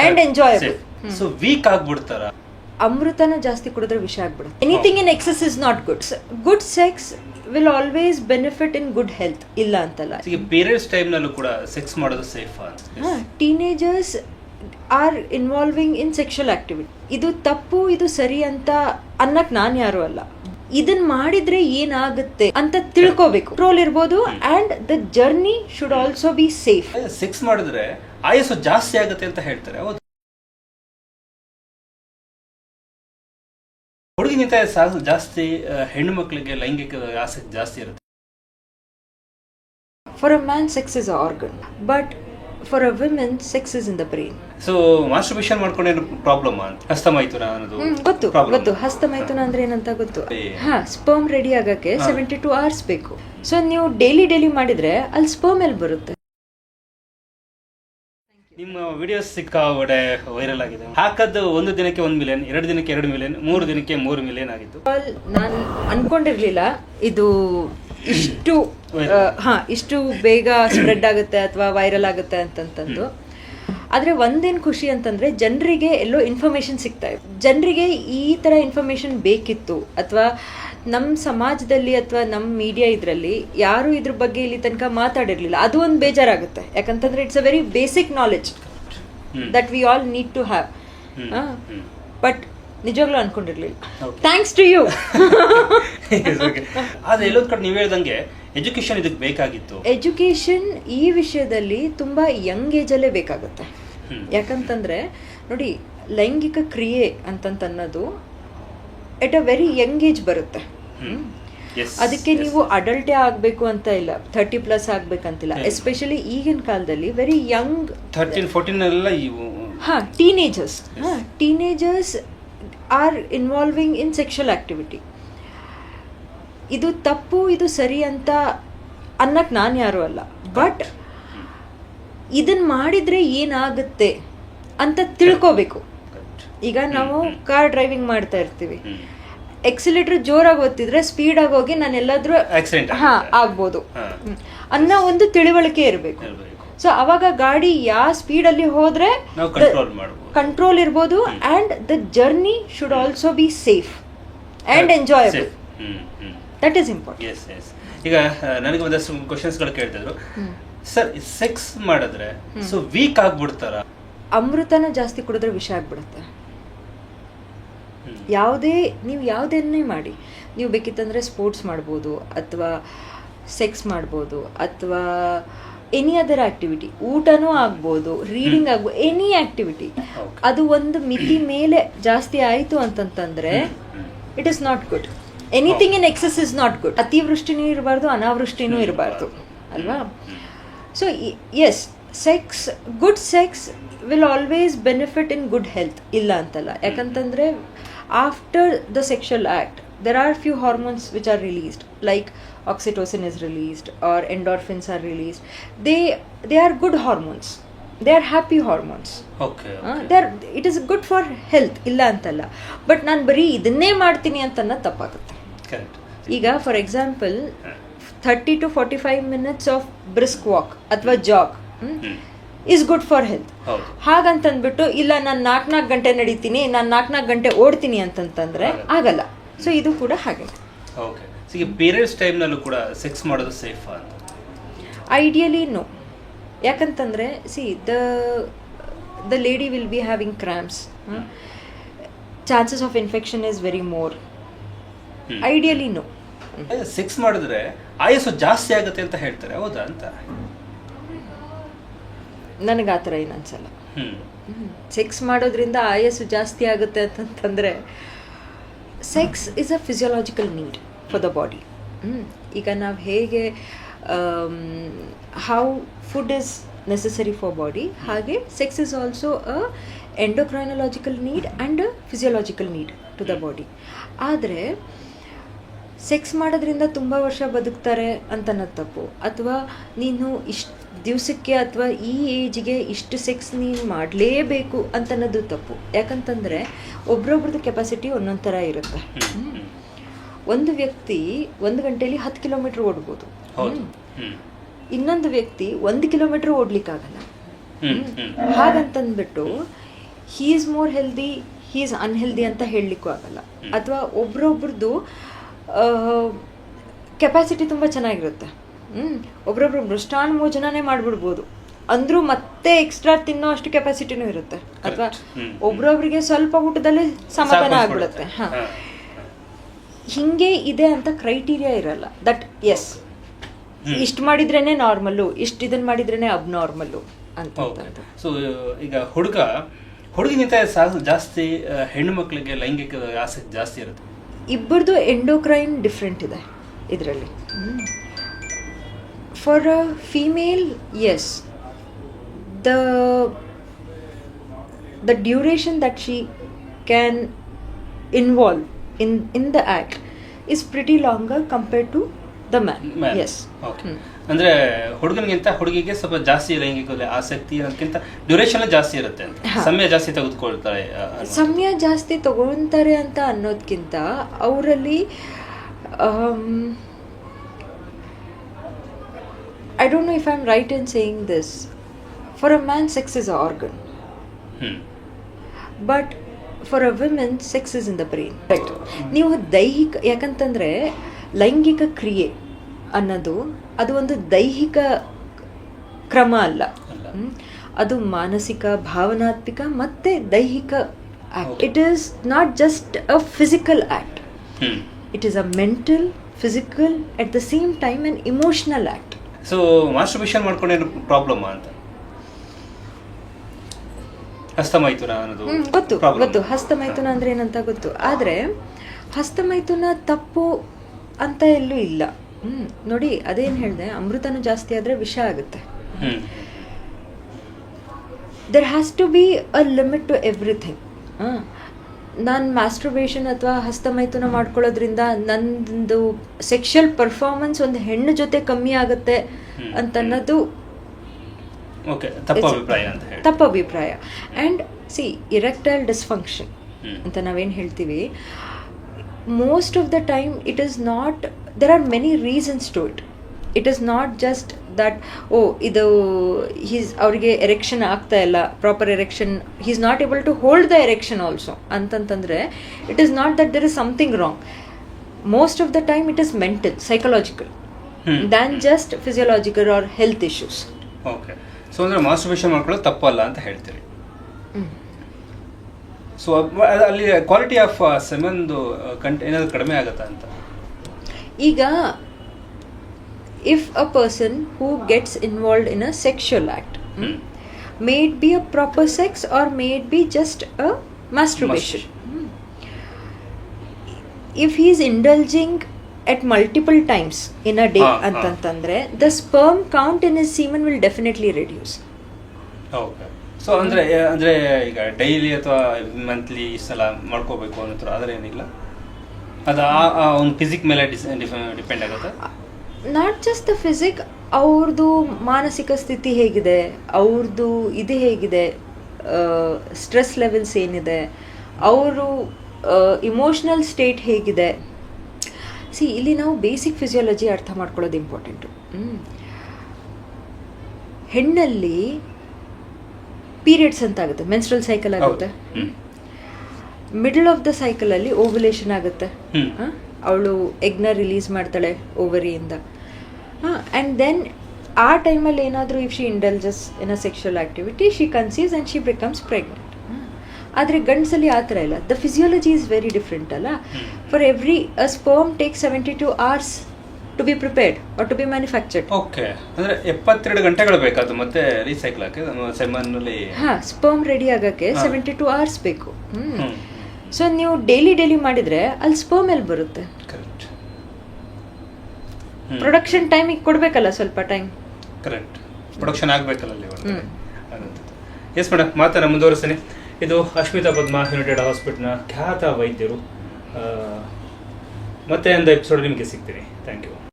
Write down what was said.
And enjoyable. So weak ಆಗ್ಬಿಡ್ತಾರ. ಅಮೃತನ ಜಾಸ್ತಿ ಕುಡಿದ್ರೆ ವಿಷ ಆಗ್ಬಿಡುತ್ತೆ. Anything in excess is not good. Good sex will always benefit in good health, ಇಲ್ಲ ಅಂತಲ್ಲ. ಈಗ ಪೀರಿಯಡ್ಸ್ ಟೈಮ್ ನಲ್ಲೂ ಕೂಡ ಸೆಕ್ಸ್ ಮಾಡೋದು safe. Teenagers are involving in sexual activity. ಇದು ತಪ್ಪು ಇದು ಸರಿ ಅಂತ ಅನ್ನಕ್ ನಾನ್ ಯಾರು ಅಲ್ಲ. ಇದನ್ ಮಾಡಿದ್ರೆ ಏನಾಗುತ್ತೆ ಅಂತ ತಿಳ್ಕೋಬೇಕು. ಕಂಟ್ರೋಲ್ ಇರ್ಬೋದು and the journey should also be safe. Sex ಮಾಡಿದ್ರೆ ಆಯಸ್ಸು ಜಾಸ್ತಿ ಆಗುತ್ತೆ ಅಂತ ಹೇಳ್ತಾರೆ. ಹೌದು, ಹುಡುಗಿಗಿಂತ ಜಾಸ್ತಿ ಹೆಣ್ಣು ಮಕ್ಕಳಿಗೆ ಲೈಂಗಿಕ ಆಸಕ್ತಿ ಜಾಸ್ತಿ ಇರುತ್ತೆ. For a man sex is a organ, but for a women sex is in the brain. So masturbation ಮಾಡ್ಕೊಂಡೇನು ಪ್ರಾಬ್ಲಮ್ ಅಂತ ಹಸ್ತಮೈಥುನ ಅನ್ನೋದು ಗೊತ್ತು. ಹಸ್ತಮೈಥುನ ಅಂದ್ರೆ ಏನಂತ ಗೊತ್ತು. ಸ್ಪರ್ಮ್ ರೆಡಿ ಆಗಕ್ಕೆ 72 hours ಬೇಕು. ಸೊ ನೀವು ಡೈಲಿ ಮಾಡಿದ್ರೆ ಅಲ್ಲಿ ಸ್ಪರ್ಮ್ ಎಲ್ಲಿ ಬರುತ್ತೆ? ನಿಮ್ಮ ವಿಡಿಯೋಸ್ ಸಿಕ್ಕಾಬಡೆ ವೈರಲ್ ಆಗಿದೆ. ಹಾಕದ್ದು 1 ದಿನಕ್ಕೆ 1 ಮಿಲಿಯನ್, 2 ದಿನಕ್ಕೆ 2 ಮಿಲಿಯನ್, 3 ದಿನಕ್ಕೆ 3 ಮಿಲಿಯನ್ ಆಗಿತ್ತು. ನಾನು ಅನ್ಕೊಂಡಿರ್ಲಿಲ್ಲ ಇದು ಇಷ್ಟು ಬೇಗ ಸ್ಪ್ರೆಡ್ ಆಗುತ್ತೆ ಅಥವಾ ವೈರಲ್ ಆಗುತ್ತೆ ಅಂತಂತಂದು. ಆದ್ರೆ ಒಂದೇನು ಖುಷಿ ಅಂತಂದ್ರೆ ಜನರಿಗೆ ಎಲ್ಲೋ ಇನ್ಫಾರ್ಮೇಶನ್ ಸಿಗ್ತಾ ಇದೆ. ಜನರಿಗೆ ಈ ತರ ಇನ್ಫಾರ್ಮೇಶನ್ ಬೇಕಿತ್ತು, ಅಥವಾ ನಮ್ಮ ಸಮಾಜದಲ್ಲಿ ಅಥವಾ ನಮ್ಮ ಮೀಡಿಯಾ ಇದರಲ್ಲಿ ಯಾರು ಇದ್ರ ಬಗ್ಗೆ ಇಲ್ಲಿ ತನಕ ಮಾತಾಡಿರ್ಲಿಲ್ಲ. ಅದು ಒಂದು ಬೇಜಾರಾಗುತ್ತೆ. ಯಾಕಂತಂದ್ರೆ it's a very basic knowledge that we all need to have. But ನಿಜವಾಗ್ಲೂ ಅನ್ಕೊಂಡಿರ್ಲಿಲ್ಲ. Thanks to you. ಆದ್ರೆ ಎಲ್ಲೊಂದ್ ಕಡೆ ನೀವು ಹೇಳ್ದಂಗೆ ಎಜುಕೇಶನ್ ಇದಕ್ಕೆ ಬೇಕಾಗಿತ್ತು. ಎಜುಕೇಶನ್ ಈ ವಿಷಯದಲ್ಲಿ ತುಂಬಾ ಯಂಗ್ ಏಜ್ ಅಲ್ಲೇ ಬೇಕಾಗುತ್ತೆ. ಯಾಕಂತಂದ್ರೆ ನೋಡಿ, ಲೈಂಗಿಕ ಕ್ರಿಯೆ ಅಂತನ್ನೋದು ಎಟ್ ಅ ವೆರಿ ಯಂಗ್ ಏಜ್ ಬರುತ್ತೆ. ಅದಕ್ಕೆ ನೀವು ಅಡಲ್ಟೇ ಆಗ್ಬೇಕು ಅಂತ ಇಲ್ಲ, 30+ ಆಗ್ಬೇಕಂತಿಲ್ಲ. ಎಸ್ಪೆಷಲಿ ಈಗಿನ ಕಾಲದಲ್ಲಿ very young 13-14 teenagers are involving in sexual activity. ಇದು ತಪ್ಪು ಇದು ಸರಿ ಅಂತ ಅನ್ನಕ್ ನಾನ್ ಯಾರು ಅಲ್ಲ. ಬಟ್ ಇದನ್ ಮಾಡಿದ್ರೆ ಏನಾಗುತ್ತೆ ಅಂತ ತಿಳ್ಕೋಬೇಕು. ಈಗ ನಾವು ಕಾರ್ ಡ್ರೈವಿಂಗ್ ಮಾಡ್ತಾ ಇರ್ತೀವಿ, ಎಕ್ಸಿಲೇಟರ್ ಜೋರಾಗಿ ಒತ್ತಿದ್ರೆ ಸ್ಪೀಡ್ ಆಗಿ ಹೋಗಿ ನಾನು ಎಲ್ಲಾದ್ರೂ ಆಗ್ಬೋದು ಅನ್ನೋ ಒಂದು ತಿಳುವಳಿಕೆ ಇರಬೇಕು. ಸೊ ಅವಾಗ ಗಾಡಿ ಯಾವ ಸ್ಪೀಡ್ ಅಲ್ಲಿ ಹೋದ್ರೆ ಕಂಟ್ರೋಲ್ ಇರ್ಬೋದು and the journey should also be safe and enjoyable. That is important. ಈಗ ನನಗೆ ಒಂದಷ್ಟು ಕ್ವಶನ್ಸ್ ಗಳು ಕೇಳ್ತಿದ್ರು, ಸರ್ ಸೆಕ್ಸ್ ಮಾಡಿದ್ರೆ ಸೊ ವೀಕ್ ಆಗ್ಬಿಡ್ತಾರ? ಅಮೃತನ ಜಾಸ್ತಿ ಕುಡಿದ್ರೆ ವಿಷ ಆಗ್ಬಿಡುತ್ತೆ. ನೀವು ಯಾವುದನ್ನೇ ಮಾಡಿ, ನೀವು ಬೇಕಿತ್ತಂದ್ರೆ ಸ್ಪೋರ್ಟ್ಸ್ ಮಾಡ್ಬೋದು, ಅಥವಾ ಸೆಕ್ಸ್ ಮಾಡ್ಬೋದು, ಅಥವಾ ಎನಿ ಅದರ್ ಆಕ್ಟಿವಿಟಿ, ಊಟನೂ ಆಗ್ಬೋದು, ರೀಡಿಂಗ್ ಆಗ್ಬೋದು, ಎನಿ ಆಕ್ಟಿವಿಟಿ. ಅದು ಒಂದು ಮಿತಿ ಮೇಲೆ ಜಾಸ್ತಿ ಆಯಿತು ಅಂತಂತಂದ್ರೆ it is not good. Anything in excess is not good. ಅತಿವೃಷ್ಟಿನೂ ಇರಬಾರ್ದು, ಅನಾವೃಷ್ಟಿನೂ ಇರಬಾರ್ದು ಅಲ್ವಾ? So yes, good sex will always benefit in good health, ಇಲ್ಲ ಅಂತಲ್ಲ. ಯಾಕಂತಂದ್ರೆ after the sexual act there are few hormones which are released, like oxytocin is released or endorphins are released. They are good hormones, they are happy hormones. Okay. It is good for health, illa antalla. But ನಾನು ಬರೀ ಇದನ್ನೇ ಮಾಡ್ತೀನಿ ಅಂತನ್ನ ತಪ್ಪಾಗುತ್ತೆ. Correct. ಈಗ for example 30 to 45 minutes of brisk walk ಅಥವಾ ಜಾಗ್ is good for health. ಹಾಗಂತಂದ್ಬಿಟ್ಟು ಇಲ್ಲ ನಾನು 4 ಗಂಟೆ ನಡೀತೀನಿ, ನಾನು 4 ಗಂಟೆ ಓಡ್ತೀನಿ ಅಂತಂತಂದ್ರೆ ಆಗಲ್ಲ. ಸೊ ಇದು ಕೂಡ ಹಾಗೆ. ಓಕೆ. ಸೊ ಈಗ ಪೀರಿಯಡ್ಸ್ ಟೈಮ್ ನಲ್ಲೂ ಕೂಡ ಸೆಕ್ಸ್ ಮಾಡೋದು ಸೇಫ್ ಅಂತ? Ideally no. ಯಾಕಂತಂದ್ರೆ the lady will be having cramps, chances of infection is very more. Ideally no. Sex ಮಾಡಿದ್ರೆ ಆಯಸ್ಸು ಜಾಸ್ತಿ ಆಗುತ್ತೆ ಅಂತ ಹೇಳ್ತಾರೆ, ಹೌದಾ ಅಂತ? ನನಗೆ ಆ ಥರ ಏನು ಅನ್ಸಲ್ಲ. ಸೆಕ್ಸ್ ಮಾಡೋದ್ರಿಂದ ಆಯಸ್ಸು ಜಾಸ್ತಿ ಆಗುತ್ತೆ ಅಂತಂತಂದ್ರೆ sex is a physiological need for the body. ಈಗ ನಾವು ಹೇಗೆ how food is necessary for body, ಹಾಗೆ sex is also a endocrinological need and a physiological need to the body. ಆದರೆ ಸೆಕ್ಸ್ ಮಾಡೋದ್ರಿಂದ ತುಂಬ ವರ್ಷ ಬದುಕ್ತಾರೆ ಅಂತನ್ನೋದು ತಪ್ಪು, ಅಥವಾ ನೀನು ಇಷ್ಟು ದಿವಸಕ್ಕೆ ಅಥವಾ ಈ ಏಜ್ಗೆ ಇಷ್ಟು ಸೆಕ್ಸ್ ನೀನು ಮಾಡಲೇಬೇಕು ಅಂತನ್ನೋದು ತಪ್ಪು. ಯಾಕಂತಂದರೆ ಒಬ್ರೊಬ್ರದ್ದು ಕೆಪಾಸಿಟಿ ಒಂದೊಂದು ಥರ ಇರುತ್ತೆ. ಒಂದು ವ್ಯಕ್ತಿ 1 ಗಂಟೆಯಲ್ಲಿ 10 ಕಿಲೋಮೀಟರ್ ಓಡ್ಬೋದು, ಇನ್ನೊಂದು ವ್ಯಕ್ತಿ 1 ಕಿಲೋಮೀಟರ್ ಓಡ್ಲಿಕ್ಕಾಗಲ್ಲ. ಹಾಗಂತಂದ್ಬಿಟ್ಟು he is more healthy, he is unhealthy ಅಂತ ಹೇಳಲಿಕ್ಕೂ ಆಗಲ್ಲ. ಅಥವಾ ಒಬ್ರೊಬ್ರದ್ದು ಕೆಪಾಸಿಟಿ ತುಂಬ ಚೆನ್ನಾಗಿರುತ್ತೆ. ಒಬ್ರೊಬ್ರು ಮೃಷ್ಟಾನ್ಭೋಜನನೇ ಮಾಡಿಬಿಡ್ಬೋದು ಅಂದರೂ ಮತ್ತೆ ಎಕ್ಸ್ಟ್ರಾ ತಿನ್ನೋ ಅಷ್ಟು ಕೆಪಾಸಿಟಿನೂ ಇರುತ್ತೆ. ಅಥವಾ ಒಬ್ರೊಬ್ರಿಗೆ ಸ್ವಲ್ಪ ಊಟದಲ್ಲಿ ಸಮಾಧಾನ ಆಗ್ಬಿಡುತ್ತೆ. ಹಾಂ, ಹಿಂಗೆ ಇದೆ ಅಂತ ಕ್ರೈಟೀರಿಯಾ ಇರಲ್ಲ. ದಟ್ ಎಸ್ ಇಷ್ಟು ಮಾಡಿದ್ರೇನೆ ನಾರ್ಮಲ್ಲು, ಇಷ್ಟು ಇದನ್ನು ಮಾಡಿದ್ರೇನೆ ಅಬ್ನಾರ್ಮಲ್ಲು ಅಂತ. ಸೊ ಈಗ ಹುಡುಗಿಗಿಂತ ಜಾಸ್ತಿ ಹೆಣ್ಣು ಮಕ್ಕಳಿಗೆ ಲೈಂಗಿಕ ಆಸಕ್ತಿ ಜಾಸ್ತಿ ಇರುತ್ತೆ. ಇಬ್ಬರದು ಎಂಡೋಕ್ರೈನ್ ಡಿಫ್ರೆಂಟ್ ಇದೆ ಇದರಲ್ಲಿ. For a female, yes, the duration that she can involve in the act is pretty longer compared to the man. Yes. Okay. ಅಂದ್ರೆ ಹುಡುಗನಿಗಿಂತ ಹುಡುಗಿಗೆ ಸ್ವಲ್ಪ ಜಾಸ್ತಿ ಲೈಂಗಿಕ ಆಸಕ್ತಿ ಅನ್ನೋದಕ್ಕಿಂತ ಡ್ಯೂರೇಷನ್ ಜಾಸ್ತಿ ಇರುತ್ತೆ ಅಂತ, ಸಮಯ ಜಾಸ್ತಿ ತೆಗೆದುಕೊಳ್ತಾರೆ. ಸಮಯ ಜಾಸ್ತಿ ತಗೊಳ್ತಾರೆ ಅಂತ ಅನ್ನೋದಕ್ಕಿಂತ ಅವರಲ್ಲಿ I don't know if I'm right in saying this. For a man, sex is an organ. But for a woman, sex is in the brain. Right. ನೀವು ದೈಹಿಕ, ಯಾಕಂತಂದರೆ ಲೈಂಗಿಕ ಕ್ರಿಯೆ ಅನ್ನೋದು ಅದು ಒಂದು ದೈಹಿಕ ಕ್ರಮ ಅಲ್ಲ. ಅದು ಮಾನಸಿಕ, ಭಾವನಾತ್ಮಕ ಮತ್ತು ದೈಹಿಕ act. It is not just a physical act. It is a mental, physical, at the same time and emotional act. So masturbation ಮಾಡ್ಕೊಂಡೇನು ಪ್ರಾಬ್ಲಮ್ ಅಂತ? ಹಸ್ತಮೈಥುನ ಅನ್ನೋದು ಗೊತ್ತು. ಹಸ್ತಮೈಥುನ ಅಂದ್ರೆ ಏನಂತ ಗೊತ್ತು. ಆದರೆ ಹಸ್ತಮೈಥುನ ತಪ್ಪು ಅಂತ ಎಲ್ಲೂ ಇಲ್ಲ. ನೋಡಿ, ಅದೇನು ಹೇಳಿದೆ, ಅಮೃತನೂ ಜಾಸ್ತಿ ಆದರೆ ವಿಷ ಆಗುತ್ತೆ. There has to be a limit to everything. ನಾನು ಮಾಸ್ಟರ್ಬೇಷನ್ ಅಥವಾ ಹಸ್ತಮೈಥುನ ಮಾಡ್ಕೊಳ್ಳೋದ್ರಿಂದ ನಂದು ಸೆಕ್ಷುವಲ್ ಪರ್ಫಾರ್ಮೆನ್ಸ್ ಒಂದು ಹೆಣ್ಣು ಜೊತೆ ಕಮ್ಮಿ ಆಗುತ್ತೆ ಅಂತನ್ನೋದು ತಪ್ಪು ಅಭಿಪ್ರಾಯ. ಆ್ಯಂಡ್ ಸಿ, ಇರೆಕ್ಟೈಲ್ ಡಿಸ್ಫಂಕ್ಷನ್ ಅಂತ ನಾವೇನು ಹೇಳ್ತೀವಿ, most of the time it is not, there are many reasons to it. It is not just that ಇದು ಅವರಿಗೆ ಎರೆಕ್ಷನ್ ಆಗ್ತಾ ಇಲ್ಲ, proper erection, he is not able to hold the erection also ಅಂತಂತಂದರೆ it is not that there is something wrong. Most of the time it is mental, psychological than just physiological or health issues. Okay. So ಅಂದರೆ masturbation ಮಾಡ್ಕೊಳ್ಳೋದು ತಪ್ಪಲ್ಲ ಅಂತ ಹೇಳ್ತೀರಿ. So ಅಲ್ಲಿ quality of ಸೆಮೆನ್ದು ಏನಾದರೂ ಕಡಿಮೆ ಆಗುತ್ತಾ ಅಂತ? ಈಗ if a person who gets involved in a sexual act, may it be a proper sex or may it be just a masturbation, if he is indulging at multiple times in a day antantandre, the sperm count in his semen will definitely reduce. Okay. So ಅಂದರೆ ಈಗ daily ಅಥವಾ monthly ಸಲ ಮಾಡ್ಕೋಬೇಕು ಅನ್ನೋ ಆದರೆ ಏನಿಲ್ಲ, ಅದು ಒಂದು ಫಿಸಿಕ್ ಮೇಲೆ ಡಿಪೆಂಡ್ ಆಗುತ್ತೆ. ನಾಟ್ ಜಸ್ಟ್ ದ ಫಿಸಿಕ್, ಅವ್ರದ್ದು ಮಾನಸಿಕ ಸ್ಥಿತಿ ಹೇಗಿದೆ, ಅವ್ರದ್ದು ಇದು ಹೇಗಿದೆ, ಸ್ಟ್ರೆಸ್ ಲೆವೆಲ್ಸ್ ಏನಿದೆ, ಅವರು ಇಮೋಷ್ನಲ್ ಸ್ಟೇಟ್ ಹೇಗಿದೆ. ಇಲ್ಲಿ ನಾವು ಬೇಸಿಕ್ ಫಿಸಿಯಾಲಜಿ ಅರ್ಥ ಮಾಡ್ಕೊಳ್ಳೋದು ಇಂಪಾರ್ಟೆಂಟು. ಹೆಣ್ಣಲ್ಲಿ ಪೀರಿಯಡ್ಸ್ ಅಂತ ಆಗುತ್ತೆ, ಮೆನ್ಸ್ಟ್ರಲ್ ಸೈಕಲ್ ಆಗುತ್ತೆ. ಮಿಡಲ್ ಆಫ್ ದ ಸೈಕಲಲ್ಲಿ ಓವ್ಯುಲೇಷನ್ ಆಗುತ್ತೆ. ಅವಳು ಎಗ್ನ ರಿಲೀಸ್ ಮಾಡ್ತಾಳೆ ಓವರಿಯಿಂದ. ಆ್ಯಂಡ್ ದೆನ್ ಆ ಟೈಮಲ್ಲಿ ಏನಾದರೂ if she indulges in a sexual activity, she conceives and she becomes pregnant. ಆದರೆ ಗಂಡಸಲ್ಲಿ ಆ ಥರ ಇಲ್ಲ. The physiology is very different ಅಲ್ಲ. For every a sperm take 72 hours to be prepared or to be manufactured. Okay. ಅಂದರೆ 72 ಗಂಟೆಗಳು ಬೇಕಾದ ಮತ್ತೆ ರೀಸೈಕಲ್ ಆಗಿ ಸೆಮನ್ನಲ್ಲಿ. ಸ್ಪರ್ಮ್ ರೆಡಿ ಆಗೋಕ್ಕೆ 72 hours ಬೇಕು. ಸೊ ನೀವು ಡೈಲಿ ಮಾಡಿದರೆ ಅಲ್ಲಿ ಸ್ಪರ್ಮ್ ಎಲ್ಲಿ ಬರುತ್ತೆ? ಕರೆಕ್ಟ್. ಪ್ರೊಡಕ್ಷನ್ ಟೈಮಿಗೆ ಕೊಡಬೇಕಲ್ಲ ಸ್ವಲ್ಪ ಟೈಮ್. ಕರೆಕ್ಟ್. ಪ್ರೊಡಕ್ಷನ್ ಆಗಬೇಕಲ್ಲ ಅಲ್ಲಿ. ಎಸ್ ಮೇಡಮ್, ಮಾತನ್ನು ಮುಂದುವರಿಸ್ತೀನಿ. ಇದು ಅಶ್ಮಿತಾ ಪದ್ಮ, ಯುನೈಟೆಡ್ ಹಾಸ್ಪಿಟಲ್ನ ಖ್ಯಾತ ವೈದ್ಯರು. ಮತ್ತೆ ಒಂದು ಎಪಿಸೋಡ್ ನಿಮಗೆ ಸಿಗ್ತೀನಿ. Thank you.